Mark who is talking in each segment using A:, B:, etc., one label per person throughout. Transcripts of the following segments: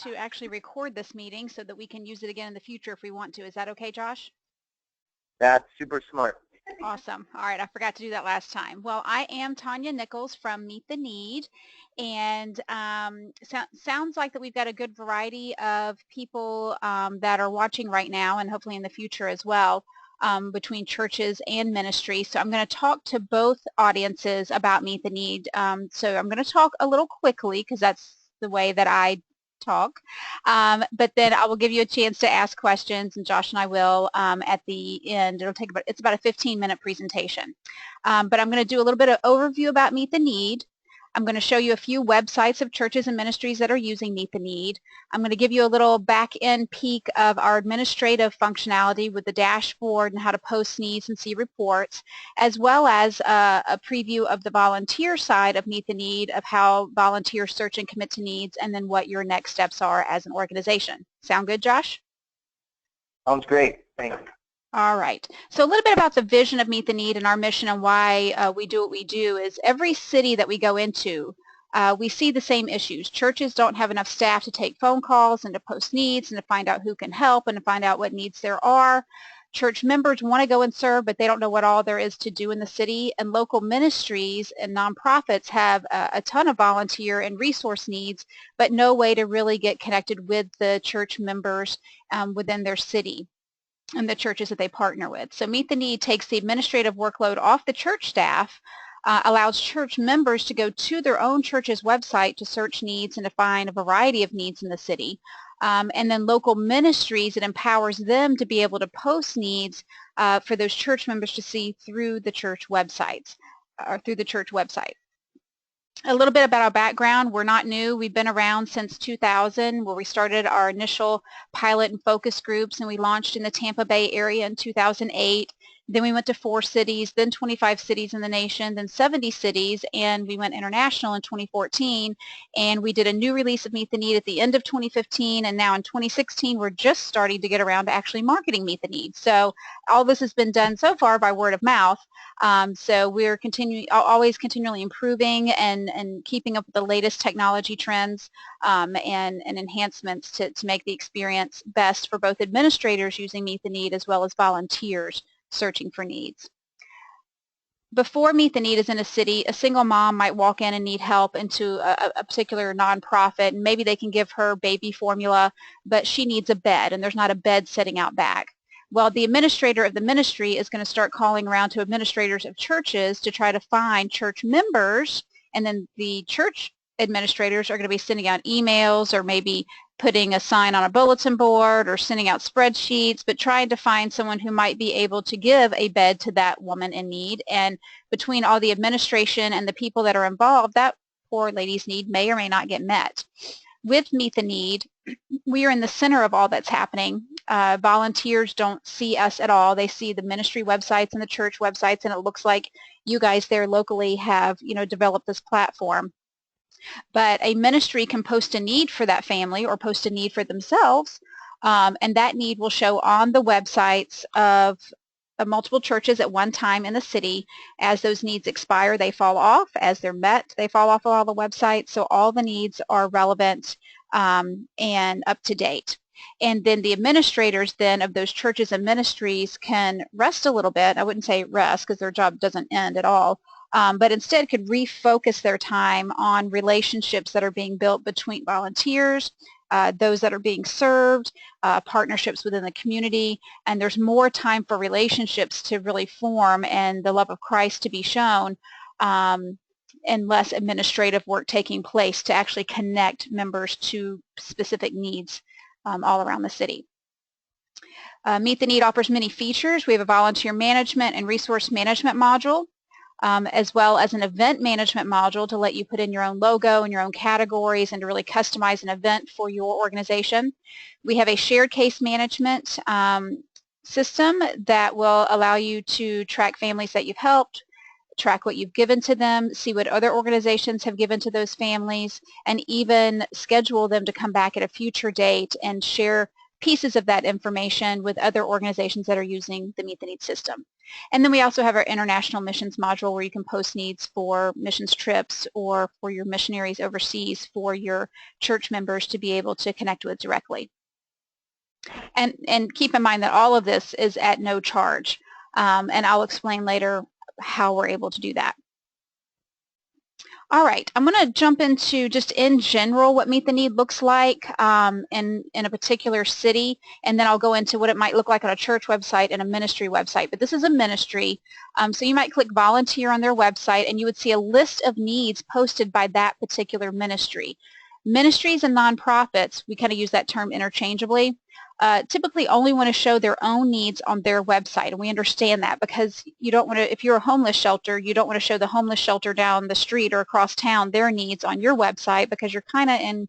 A: to actually record this meeting so that we can use it again in the future if we want to. Is that okay, Josh?
B: That's super smart.
A: Awesome. All right, I forgot to do that last time. Well, I am Tanya Nichols from Meet the Need, and sounds like that we've got a good variety of people that are watching right now and hopefully in the future as well, between churches and ministry. So I'm going to talk to both audiences about Meet the Need. So I'm going to talk a little quickly because that's the way that I talk, but then I will give you a chance to ask questions, and Josh and I will at the end. It's about a 15-minute presentation, but I'm going to do a little bit of overview about Meet the Need. I'm going to show you a few websites of churches and ministries that are using Meet the Need. I'm going to give you a little back-end peek of our administrative functionality with the dashboard and how to post needs and see reports, as well as a preview of the volunteer side of Meet the Need, of how volunteers search and commit to needs, and then what your next steps are as an organization. Sound good, Josh?
B: Sounds great. Thanks.
A: All right. So a little bit about the vision of Meet the Need and our mission and why we do what we do is every city that we go into, we see the same issues. Churches don't have enough staff to take phone calls and to post needs and to find out who can help and to find out what needs there are. Church members want to go and serve, but they don't know what all there is to do in the city. And local ministries and nonprofits have a ton of volunteer and resource needs, but no way to really get connected with the church members within their city and the churches that they partner with. So Meet the Need takes the administrative workload off the church staff, allows church members to go to their own church's website to search needs and to find a variety of needs in the city. And then local ministries, it empowers them to be able to post needs for those church members to see through the church websites, or through the church website. A little bit about our background. We're not new. We've been around since 2000, where we started our initial pilot and focus groups, and we launched in the Tampa Bay area in 2008. Then we went to 4 cities, then 25 cities in the nation, then 70 cities, and we went international in 2014. And we did a new release of Meet the Need at the end of 2015, and now in 2016, we're just starting to get around to actually marketing Meet the Need. So all this has been done so far by word of mouth. So we're always continually improving and keeping up with the latest technology trends and enhancements to make the experience best for both administrators using Meet the Need as well as volunteers searching for needs. Before Meet the Need is in a city, a single mom might walk in and need help into a particular nonprofit, and maybe they can give her baby formula, but she needs a bed, and there's not a bed sitting out back. Well, the administrator of the ministry is going to start calling around to administrators of churches to try to find church members, and then the church administrators are going to be sending out emails or maybe putting a sign on a bulletin board or sending out spreadsheets, but trying to find someone who might be able to give a bed to that woman in need. And between all the administration and the people that are involved, that poor lady's need may or may not get met. With Meet the Need, we are in the center of all that's happening. Volunteers don't see us at all. They see the ministry websites and the church websites, and it looks like you guys there locally have, developed this platform. But a ministry can post a need for that family or post a need for themselves, and that need will show on the websites of multiple churches at one time in the city. As those needs expire, they fall off. As they're met, they fall off of all the websites. So all the needs are relevant and up to date. And then the administrators then of those churches and ministries can rest a little bit. I wouldn't say rest because their job doesn't end at all. But instead could refocus their time on relationships that are being built between volunteers, those that are being served, partnerships within the community, and there's more time for relationships to really form and the love of Christ to be shown, and less administrative work taking place to actually connect members to specific needs all around the city. Meet the Need offers many features. We have a volunteer management and resource management module, as well as an event management module to let you put in your own logo and your own categories and to really customize an event for your organization. We have a shared case management system that will allow you to track families that you've helped, track what you've given to them, see what other organizations have given to those families, and even schedule them to come back at a future date and share pieces of that information with other organizations that are using the Meet the Needs system. And then we also have our international missions module where you can post needs for missions trips or for your missionaries overseas for your church members to be able to connect with directly. And keep in mind that all of this is at no charge, and I'll explain later how we're able to do that. All right, I'm going to jump into just in general what Meet the Need looks like in a particular city, and then I'll go into what it might look like on a church website and a ministry website. But this is a ministry, so you might click volunteer on their website and you would see a list of needs posted by that particular ministry. Ministries and nonprofits, we kind of use that term interchangeably, typically only want to show their own needs on their website, and we understand that because you don't want to, if you're a homeless shelter, you don't want to show the homeless shelter down the street or across town their needs on your website because you're kind of in,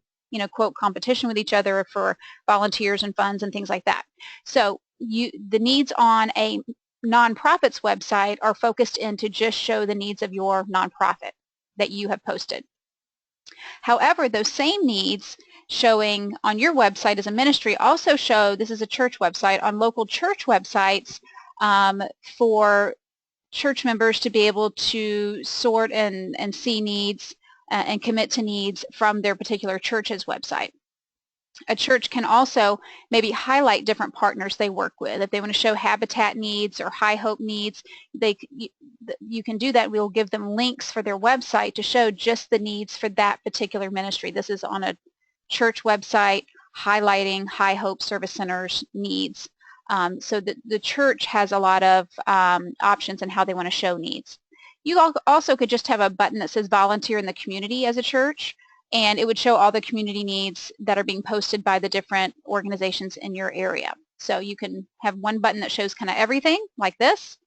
A: quote, competition with each other for volunteers and funds and things like that. So the needs on a nonprofit's website are focused in to just show the needs of your nonprofit that you have posted. However, those same needs showing on your website as a ministry also show, this is a church website, on local church websites for church members to be able to sort and see needs and commit to needs from their particular church's website. A church can also maybe highlight different partners they work with. If they want to show habitat needs or high hope needs, you can do that. We'll give them links for their website to show just the needs for that particular ministry. This is on a church website highlighting High Hope Service Center's needs. So the church has a lot of options in how they want to show needs. You also could just have a button that says volunteer in the community as a church, and it would show all the community needs that are being posted by the different organizations in your area. So you can have one button that shows kind of everything like this,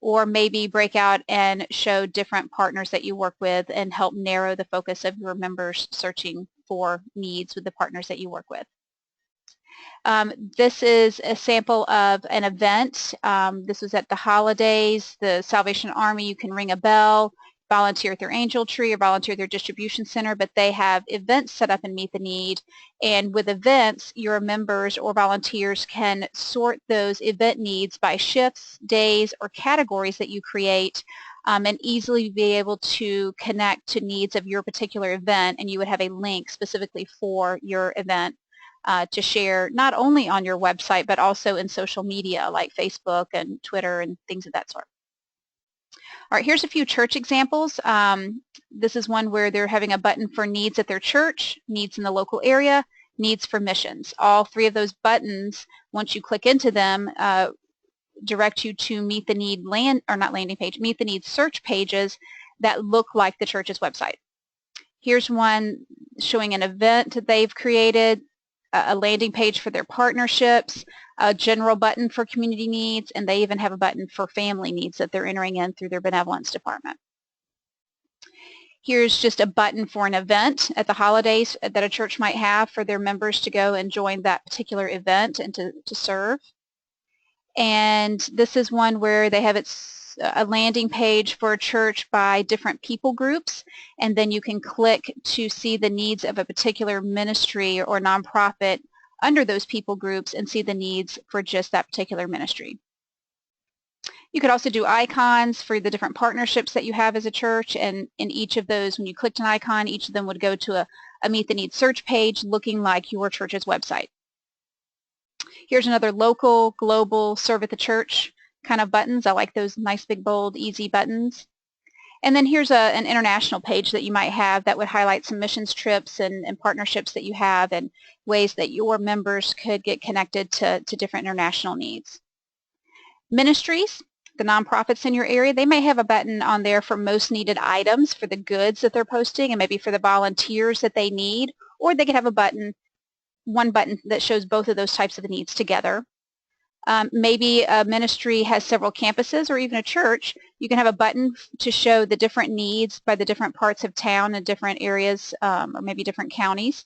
A: or maybe break out and show different partners that you work with and help narrow the focus of your members searching for needs with the partners that you work with. This is a sample of an event. This was at the holidays, the Salvation Army. You can ring a bell, volunteer at their angel tree, or volunteer at their distribution center, but they have events set up and Meet the Need. And with events, your members or volunteers can sort those event needs by shifts, days, or categories that you create, and easily be able to connect to needs of your particular event, and you would have a link specifically for your event to share not only on your website but also in social media like Facebook and Twitter and things of that sort. All right, here's a few church examples. This is one where they're having a button for needs at their church, needs in the local area, needs for missions. All three of those buttons, once you click into them, direct you to Meet the Need Meet the Need search pages that look like the church's website. Here's one showing an event that they've created, a landing page for their partnerships, a general button for community needs, and they even have a button for family needs that they're entering in through their benevolence department. Here's just a button for an event at the holidays that a church might have for their members to go and join that particular event and to serve. And this is one where they have a landing page for a church by different people groups, and then you can click to see the needs of a particular ministry or nonprofit under those people groups and see the needs for just that particular ministry. You could also do icons for the different partnerships that you have as a church, and in each of those, when you clicked an icon, each of them would go to a Meet the Need search page looking like your church's website. Here's another local, global, serve at the church kind of buttons. I like those nice, big, bold, easy buttons. And then here's an international page that you might have that would highlight some missions trips and partnerships that you have and ways that your members could get connected to different international needs. Ministries, the nonprofits in your area, they may have a button on there for most needed items for the goods that they're posting and maybe for the volunteers that they need, or they could have a button, one button that shows both of those types of needs together. Maybe a ministry has several campuses, or even a church. You can have a button to show the different needs by the different parts of town and different areas, or maybe different counties.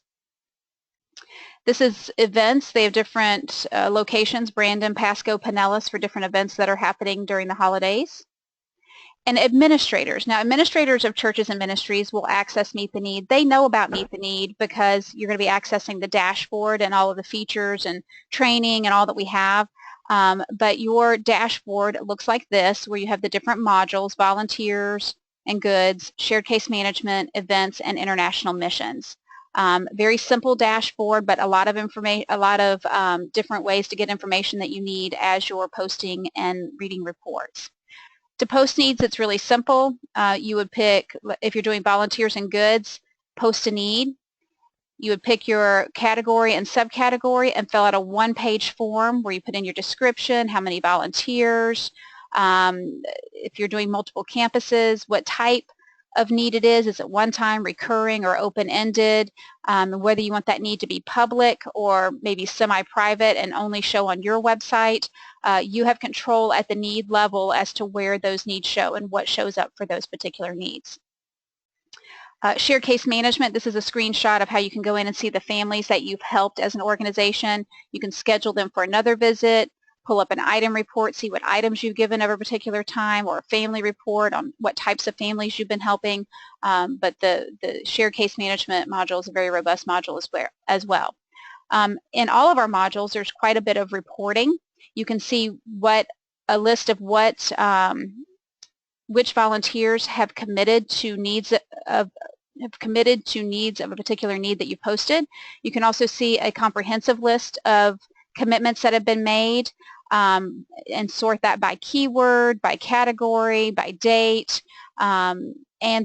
A: This is events. They have different locations, Brandon, Pasco, Pinellas, for different events that are happening during the holidays. And administrators. Now, administrators of churches and ministries will access Meet the Need. They know about Meet the Need because you're going to be accessing the dashboard and all of the features and training and all that we have. But your dashboard looks like this, where you have the different modules: volunteers and goods, shared case management, events, and international missions. Very simple dashboard, but a lot of information, a lot of different ways to get information that you need as you're posting and reading reports. To post needs, it's really simple. You would pick, if you're doing volunteers and goods, post a need. You would pick your category and subcategory and fill out a one-page form where you put in your description, how many volunteers, if you're doing multiple campuses, what type of need it is it one-time, recurring, or open-ended, whether you want that need to be public or maybe semi-private and only show on your website. You have control at the need level as to where those needs show and what shows up for those particular needs. Shared case management, this is a screenshot of how you can go in and see the families that you've helped as an organization. You can schedule them for another visit, pull up an item report, see what items you've given over a particular time, or a family report on what types of families you've been helping. But the shared case management module is a very robust module as well. In all of our modules, there's quite a bit of reporting. You can see a list of which volunteers have committed to needs of a particular need that you posted. You can also see a comprehensive list of commitments that have been made, and sort that by keyword, by category, by date. And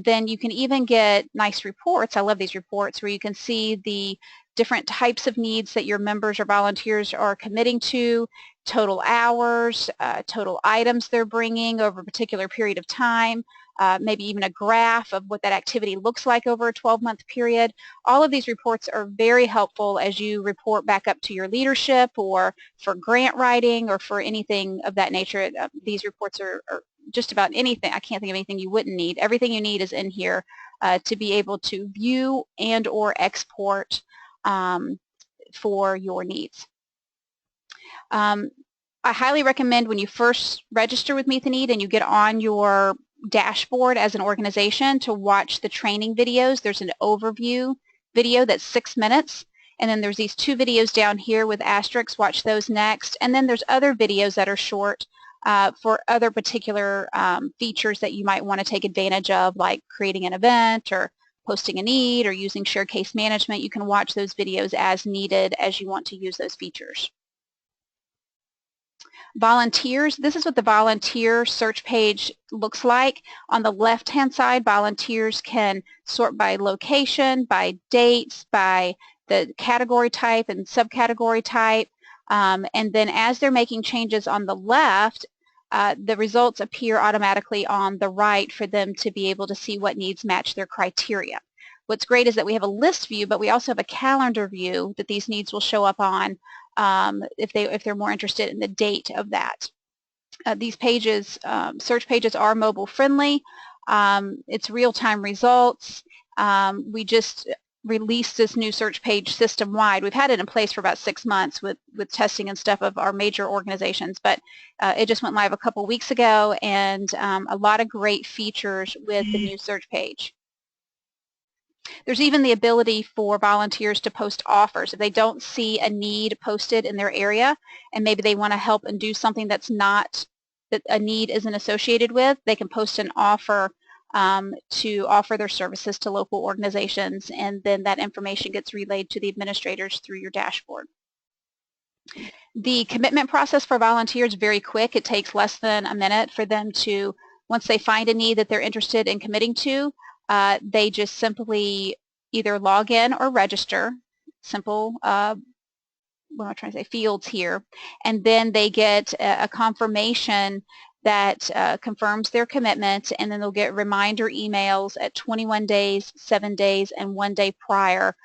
A: then you can even get nice reports. I love these reports where you can see the different types of needs that your members or volunteers are committing to, total hours, total items they're bringing over a particular period of time, maybe even a graph of what that activity looks like over a 12-month period. All of these reports are very helpful as you report back up to your leadership or for grant writing or for anything of that nature. These reports are just about anything. I can't think of anything you wouldn't need. Everything you need is in here to be able to view and or export for your needs. I highly recommend when you first register with Meet the Need and you get on your dashboard as an organization to watch the training videos. There's an overview video that's 6 minutes, and then there's these 2 videos down here with asterisks. Watch those next. And then there's other videos that are short for other particular features that you might want to take advantage of, like creating an event or posting a need or using shared case management. You can watch those videos as needed as you want to use those features. Volunteers, this is what the volunteer search page looks like. On the left-hand side, volunteers can sort by location, by dates, by the category type and subcategory type. And then as they're making changes on the left, the results appear automatically on the right for them to be able to see what needs match their criteria. What's great is that we have a list view, but we also have a calendar view that these needs will show up on if they're more interested in the date of that. These pages, search pages, are mobile friendly. It's real-time results. We just released this new search page system-wide. We've had it in place for about 6 months with testing and stuff of our major organizations, but it just went live a couple weeks ago, and a lot of great features with the new search page. There's even the ability for volunteers to post offers. If they don't see a need posted in their area and maybe they want to help and do something that a need isn't associated with, they can post an offer to offer their services to local organizations, and then that information gets relayed to the administrators through your dashboard. The commitment process for volunteers is very quick. It takes less than a minute for them to, once they find a need that they're interested in committing to, they just simply either log in or register, simple, what am I trying to say, fields here, and then they get a confirmation that confirms their commitment, and then they'll get reminder emails at 21 days, 7 days, and 1 day prior.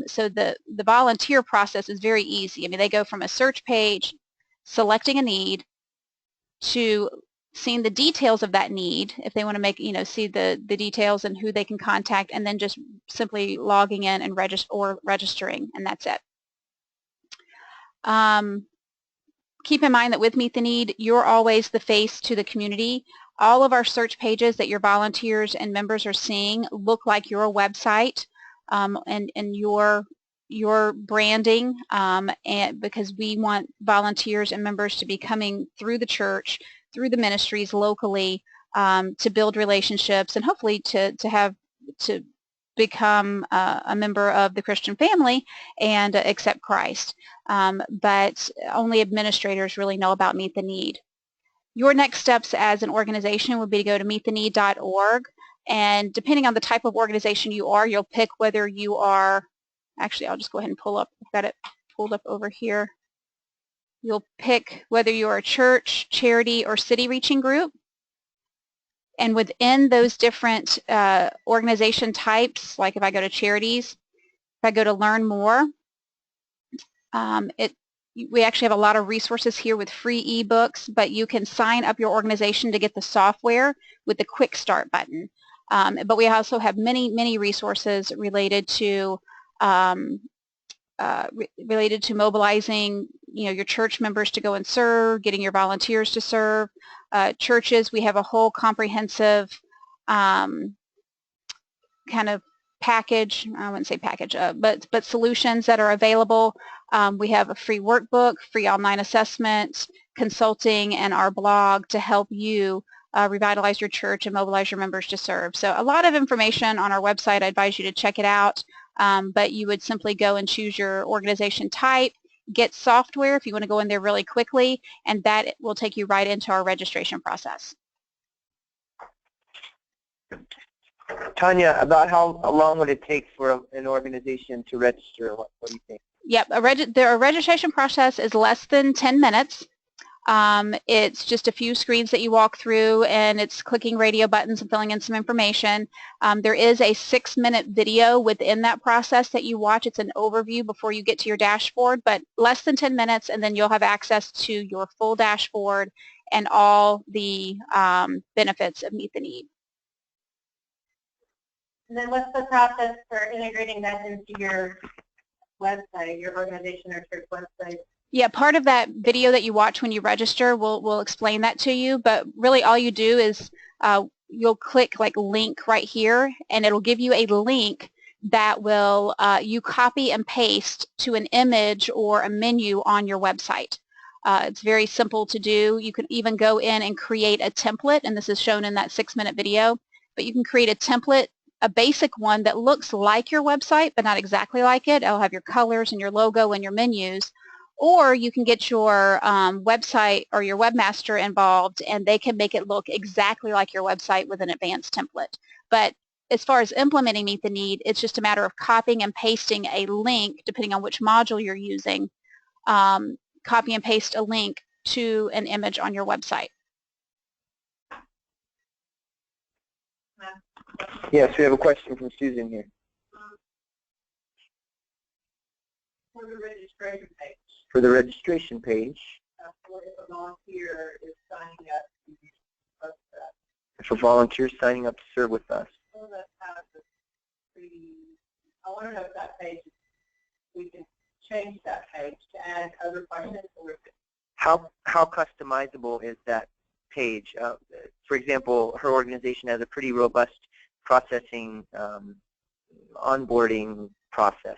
A: So the volunteer process is very easy. I mean, they go from a search page, selecting a need, to seeing the details of that need, if they want to make, see the details and who they can contact, and then just simply logging in and registering, and that's it. Keep in mind that with Meet the Need, you're always the face to the community. All of our search pages that your volunteers and members are seeing look like your website and your branding, and because we want volunteers and members to be coming through the church, through the ministries locally, to build relationships and hopefully to become a member of the Christian family and accept Christ. But only administrators really know about Meet the Need. Your next steps as an organization would be to go to meettheneed.org, and depending on the type of organization you are, you'll pick whether you are, actually I'll just go ahead and pull up, I've got it pulled up over here. You'll pick whether you're a church, charity, or city reaching group. And within those different organization types, like if I go to charities, if I go to learn more, we actually have a lot of resources here with free ebooks, but you can sign up your organization to get the software with the quick start button. But we also have many resources related to mobilizing, your church members to go and serve, getting your volunteers to serve. Churches, we have a whole comprehensive kind of package, I wouldn't say package, but solutions that are available. We have a free workbook, free online assessments, consulting, and our blog to help you revitalize your church and mobilize your members to serve. So a lot of information on our website. I advise you to check it out, but you would simply go and choose your organization type, get software if you want to go in there really quickly, and that will take you right into our registration process.
B: Tanya, about how long would it take for an organization to register? What do you think?
A: Yep, the registration process is less than 10 minutes. It's just a few screens that you walk through, and it's clicking radio buttons and filling in some information. There is a 6-minute video within that process that you watch. It's an overview before you get to your dashboard, but less than 10 minutes, and then you'll have access to your full dashboard and all the benefits of Meet the Need.
C: And then what's the process for integrating that into your website, your organization or church website?
A: Yeah, part of that video that you watch when you register will explain that to you, but really all you do is you'll click like link right here, and it'll give you a link that will you copy and paste to an image or a menu on your website. It's very simple to do. You can even go in and create a template, and this is shown in that 6-minute video, but you can create a template, a basic one that looks like your website but not exactly like it. It'll have your colors and your logo and your menus. Or you can get your website or your webmaster involved, and they can make it look exactly like your website with an advanced template. But as far as implementing Meet the Need, it's just a matter of copying and pasting a link, depending on which module you're using, copy and paste a link to an image on your website.
B: Yes, we have a question from Susan here.
C: For the registration page.
B: For the registration page,
C: For if a volunteer is signing up to use the website.
B: if a volunteer is signing up to serve with us.
C: So that's how I want to know if that page, we can change that page to add other questions. Or
B: How customizable is that page? For example, her organization has a pretty robust processing onboarding process.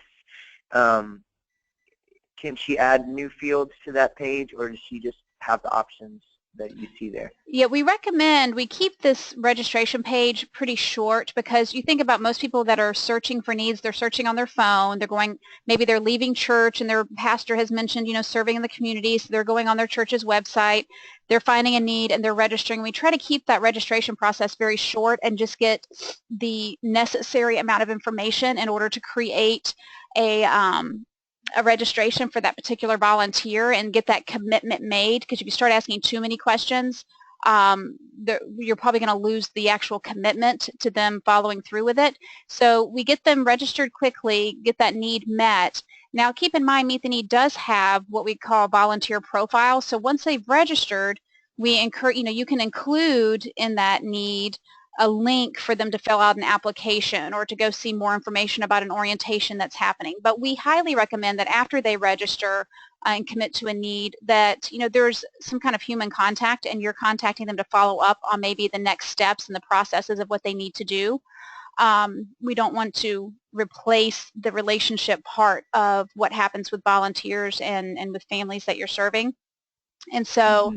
B: Can she add new fields to that page, or does she just have the options that you see there?
A: Yeah, we recommend we keep this registration page pretty short, because you think about most people that are searching for needs, they're searching on their phone, they're going, maybe they're leaving church and their pastor has mentioned, serving in the community, so they're going on their church's website, they're finding a need and they're registering. We try to keep that registration process very short and just get the necessary amount of information in order to create a registration for that particular volunteer and get that commitment made, because if you start asking too many questions, you're probably going to lose the actual commitment to them following through with it. So we get them registered quickly, get that need met. Now keep in mind, Meet the Need does have what we call volunteer profiles. So once they've registered, we encourage, you can include in that need a link for them to fill out an application or to go see more information about an orientation that's happening. But we highly recommend that after they register and commit to a need, that there's some kind of human contact and you're contacting them to follow up on maybe the next steps and the processes of what they need to do. We don't want to replace the relationship part of what happens with volunteers and with families that you're serving. And so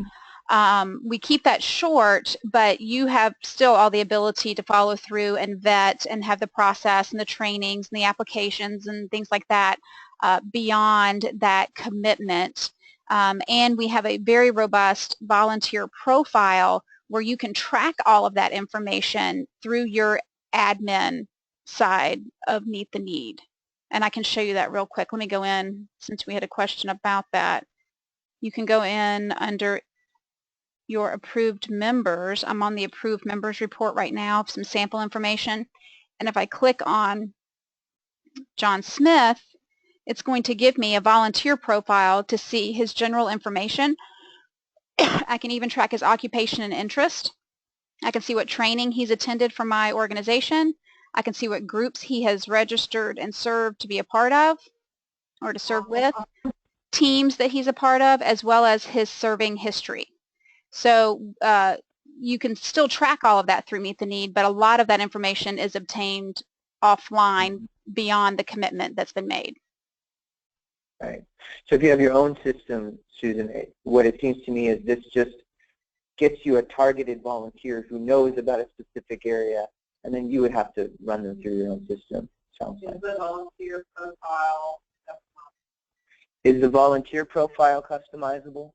A: we keep that short, but you have still all the ability to follow through and vet and have the process and the trainings and the applications and things like that beyond that commitment. And we have a very robust volunteer profile where you can track all of that information through your admin side of Meet the Need. And I can show you that real quick. Let me go in, since we had a question about that. You can go in under your approved members. I'm on the approved members report right now, some sample information. And if I click on John Smith, it's going to give me a volunteer profile to see his general information. I can even track his occupation and interest. I can see what training he's attended from my organization. I can see what groups he has registered and served to be a part of or to serve with, teams that he's a part of, as well as his serving history. So you can still track all of that through Meet the Need, but a lot of that information is obtained offline beyond the commitment that's been made.
B: Right. So if you have your own system, Susan, what it seems to me is this just gets you a targeted volunteer who knows about a specific area, and then you would have to run them through your own system. Sounds like.
C: The volunteer profile.
B: Is the volunteer profile customizable?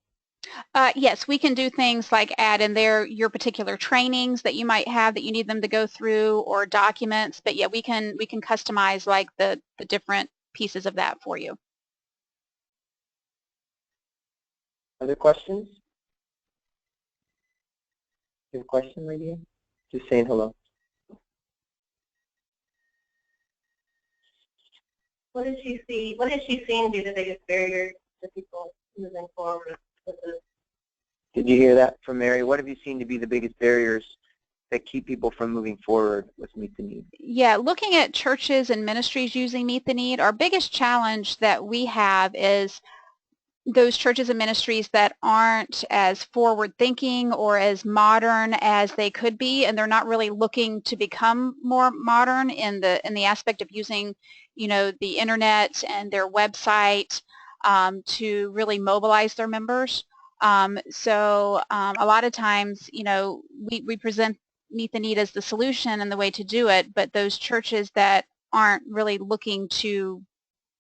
A: Yes, we can do things like add in there your particular trainings that you might have that you need them to go through, or documents. But yeah, we can customize like the different pieces of that for you.
B: Other questions? You have a question, Lydia? Just saying hello.
C: What did she see? What has she seen be the biggest barrier to people moving forward with this?
B: Did you hear that from Mary? What have you seen to be the biggest barriers that keep people from moving forward with Meet the Need?
A: Yeah, looking at churches and ministries using Meet the Need, our biggest challenge that we have is those churches and ministries that aren't as forward-thinking or as modern as they could be, and they're not really looking to become more modern in the aspect of using, the internet and their website to really mobilize their members. So a lot of times, we present Meet the Need as the solution and the way to do it, but those churches that aren't really looking to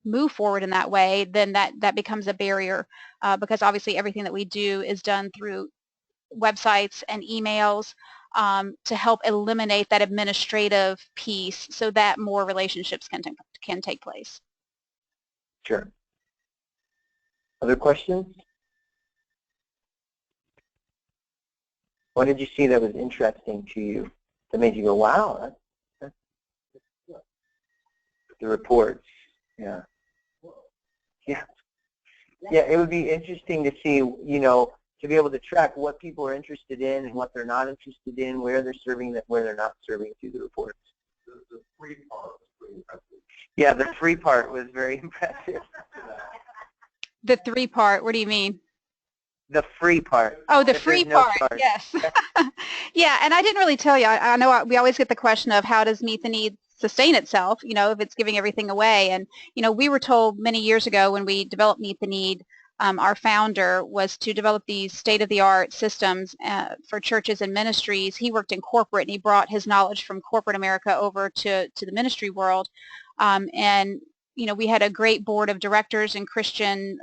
A: move forward in that way, then that becomes a barrier because obviously everything that we do is done through websites and emails to help eliminate that administrative piece so that more relationships can take place.
B: Sure. Other questions? What did you see that was interesting to you that made you go, wow, that's the reports? Yeah. Yeah, it would be interesting to see, to be able to track what people are interested in and what they're not interested in, where they're serving, where they're not serving through the reports.
D: The free part was pretty impressive.
B: Yeah, the free part was very impressive.
A: The three part, what do you mean?
B: The free part.
A: Oh, the free part,
B: charge.
A: yes. Yeah, and I didn't really tell you. I know we always get the question of how does Meet the Need sustain itself, if it's giving everything away. And, we were told many years ago when we developed Meet the Need, our founder was to develop these state-of-the-art systems for churches and ministries. He worked in corporate, and he brought his knowledge from corporate America over to the ministry world. And we had a great board of directors and Christian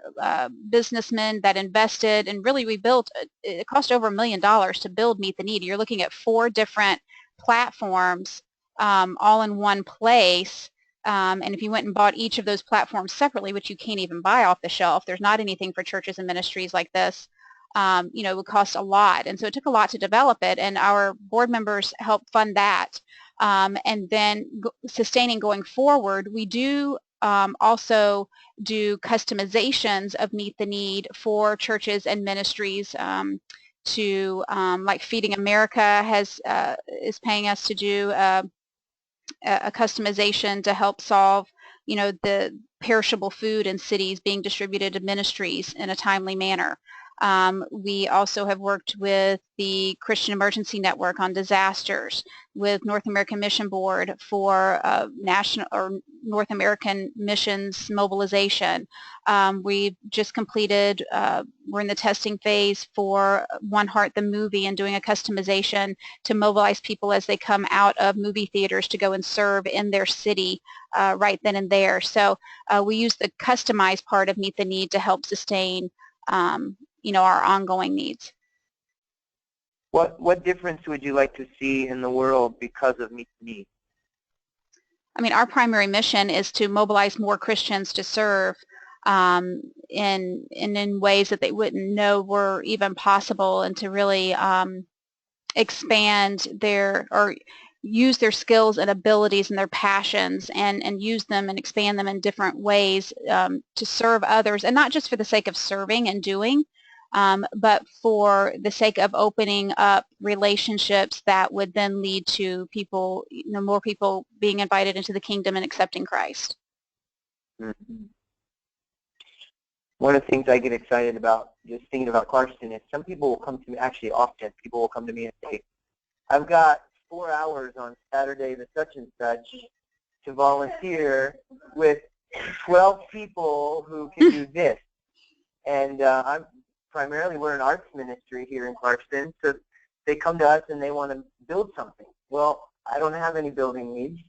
A: businessmen that invested, and really we built, it cost over $1 million to build Meet the Need. You're looking at 4 different platforms all in one place. And if you went and bought each of those platforms separately, which you can't even buy off the shelf, there's not anything for churches and ministries like this, it would cost a lot. And so it took a lot to develop it, and our board members helped fund that. And then sustaining going forward, we do also do customizations of Meet the Need for churches and ministries to like Feeding America is paying us to do a customization to help solve, the perishable food in cities being distributed to ministries in a timely manner. We also have worked with the Christian Emergency Network on disasters, with North American Mission Board for national or North American missions mobilization. We've just completed, we're in the testing phase for One Heart the movie and doing a customization to mobilize people as they come out of movie theaters to go and serve in their city right then and there. So we use the customized part of Meet the Need to help sustain our ongoing needs.
B: What difference would you like to see in the world because of Meet the Need?
A: I mean, our primary mission is to mobilize more Christians to serve in ways that they wouldn't know were even possible, and to really expand or use their skills and abilities and their passions and use them and expand them in different ways to serve others, and not just for the sake of serving and doing, but for the sake of opening up relationships that would then lead to people, more people being invited into the kingdom and accepting Christ.
B: Mm-hmm. One of the things I get excited about just thinking about Clarkston is some people will come to me, actually often, people will come to me and say, I've got 4 hours on Saturday the such and such to volunteer with 12 people who can do this. And we're an arts ministry here in Clarkston, so they come to us and they want to build something. Well, I don't have any building needs,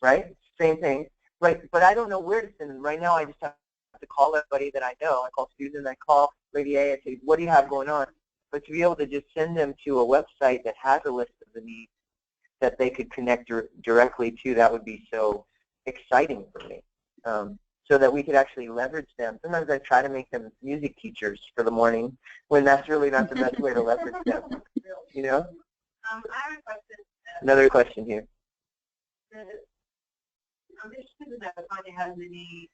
B: right? Same thing, right? But I don't know where to send them. Right now I just have to call everybody that I know. I call Susan, I call Lady A, I say, what do you have going on? But to be able to just send them to a website that has a list of the needs that they could connect directly to, that would be so exciting for me. So that we could actually leverage them. Sometimes I try to make them music teachers for the morning, when that's really not the best way to leverage them. You know?
C: I have a question.
B: Another question here.
C: I'm interested in that if Tanya has any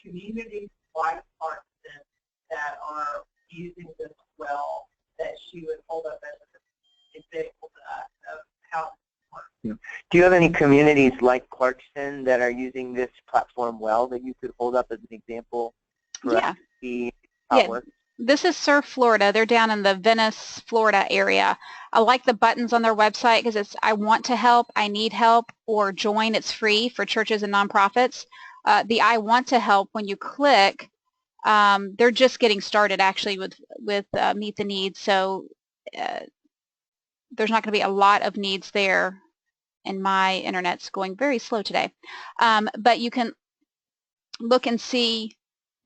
C: communities like Clarkston that are using this well, that she would hold up as an example to us of how it works.
B: Do you have any communities like Clarkston that are using this platform well that you could hold up as an example for us to see how it works?
A: This is Surf Florida. They're down in the Venice, Florida area. I like the buttons on their website because it's I want to help, I need help, or join. It's free for churches and nonprofits. The I want to help, when you click, they're just getting started actually with Meet the Needs, so there's not going to be a lot of needs there, and my internet's going very slow today. But you can look and see,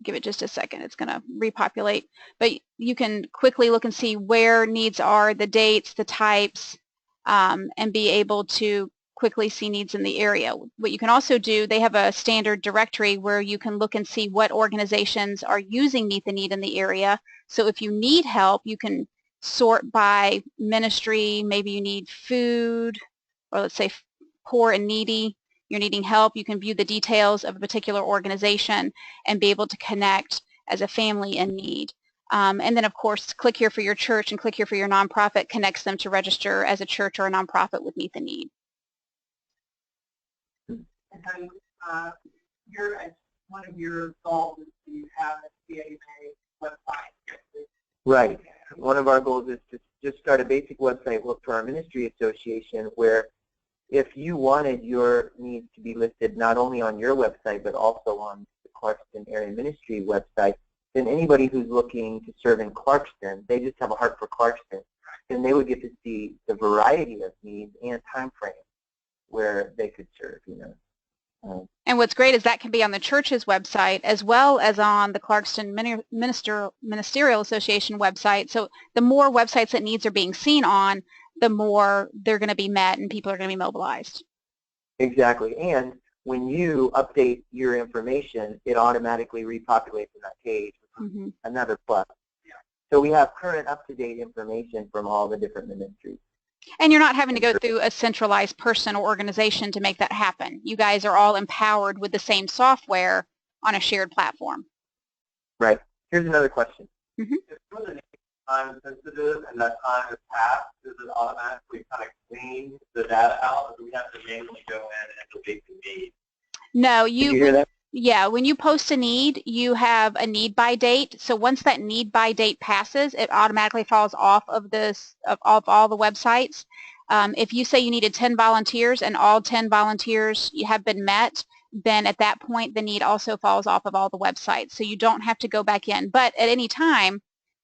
A: give it just a second, it's going to repopulate, but you can quickly look and see where needs are, the dates, the types, and be able to quickly see needs in the area. What you can also do, they have a standard directory where you can look and see what organizations are using Meet the Need in the area. So if you need help, you can sort by ministry. Maybe you need food, or let's say poor and needy. You're needing help. You can view the details of a particular organization and be able to connect as a family in need. And then, of course, click here for your church and click here for your nonprofit connects them to register as a church or a nonprofit with Meet the Need.
C: And one of your goals is to have a CAMA website.
B: Right. One of our goals is to just start a basic website for our ministry association, where if you wanted your needs to be listed not only on your website but also on the Clarkston Area Ministry website, then anybody who's looking to serve in Clarkston, they just have a heart for Clarkston, then they would get to see the variety of needs and time frames where they could serve, you know.
A: And what's great is that can be on the church's website as well as on the Clarkston Ministerial Association website. So the more websites that needs are being seen on, the more they're going to be met and people are going to be mobilized.
B: Exactly. And when you update your information, it automatically repopulates in that page. Mm-hmm. Another plus. So we have current up-to-date information from all the different ministries.
A: And you're not having to go through a centralized person or organization to make that happen. You guys are all empowered with the same software on a shared platform.
B: Right. Here's another question.
A: Mm-hmm.
D: time sensitive and that time has passed, does it automatically kind of clean the data out, or do we have to manually go in and delete the need?
A: No,
B: Did you hear that?
A: yeah, when you post a need, you have a need by date. So once that need by date passes, it automatically falls off of all the websites. If you say you needed 10 volunteers and all 10 volunteers have been met, then at that point the need also falls off of all the websites. So you don't have to go back in. But at any time,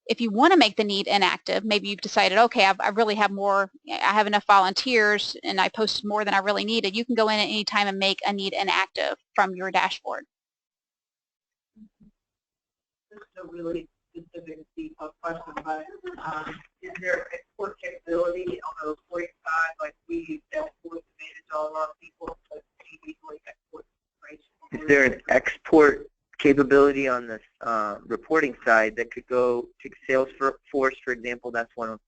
A: if you want to make the need inactive, maybe you've decided, okay, I really have more, I have enough volunteers and I posted more than I really needed, you can go in at any time and make a need inactive from your dashboard.
C: This is a really specific detailed question, but is there export capability on the reporting side? Like we use export to manage all of our people, but we easily export information.
B: Is there an export capability on the reporting side that could go to Salesforce, for example? That's one of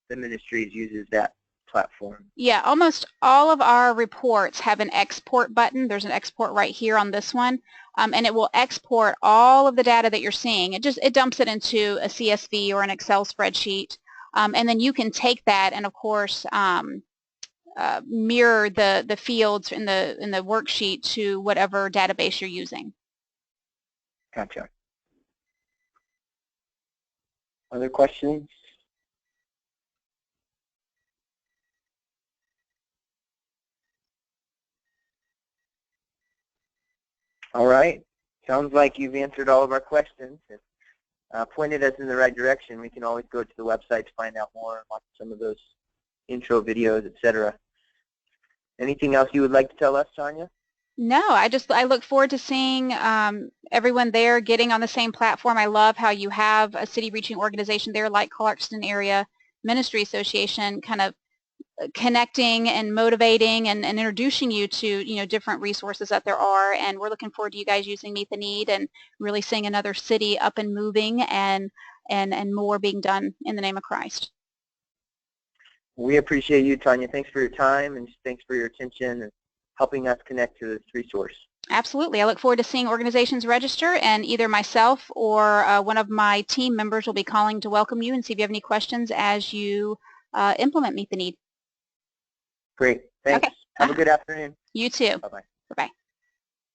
B: the ministries uses that platform.
A: Yeah, almost all of our reports have an export button. There's an export right here on this one, and it will export all of the data that you're seeing. It dumps it into a CSV or an Excel spreadsheet, and then you can take that and of course mirror the fields in the worksheet to whatever database you're using.
B: Gotcha. Other questions? All right. Sounds like you've answered all of our questions and pointed us in the right direction. We can always go to the website to find out more and watch some of those intro videos, etc. Anything else you would like to tell us, Tanya?
A: No, I look forward to seeing everyone there getting on the same platform. I love how you have a city reaching organization there like Clarkston Area Ministry Association kind of connecting and motivating and introducing you to different resources that there are, and we're looking forward to you guys using Meet the Need and really seeing another city up and moving and more being done in the name of Christ.
B: We appreciate you, Tanya. Thanks for your time and thanks for your attention and helping us connect to this resource.
A: Absolutely. I look forward to seeing organizations register, and either myself or one of my team members will be calling to welcome you and see if you have any questions as you implement Meet the Need.
B: Great. Thanks.
A: Okay.
B: Have a good afternoon.
A: You too.
B: Bye-bye.
A: Bye-bye.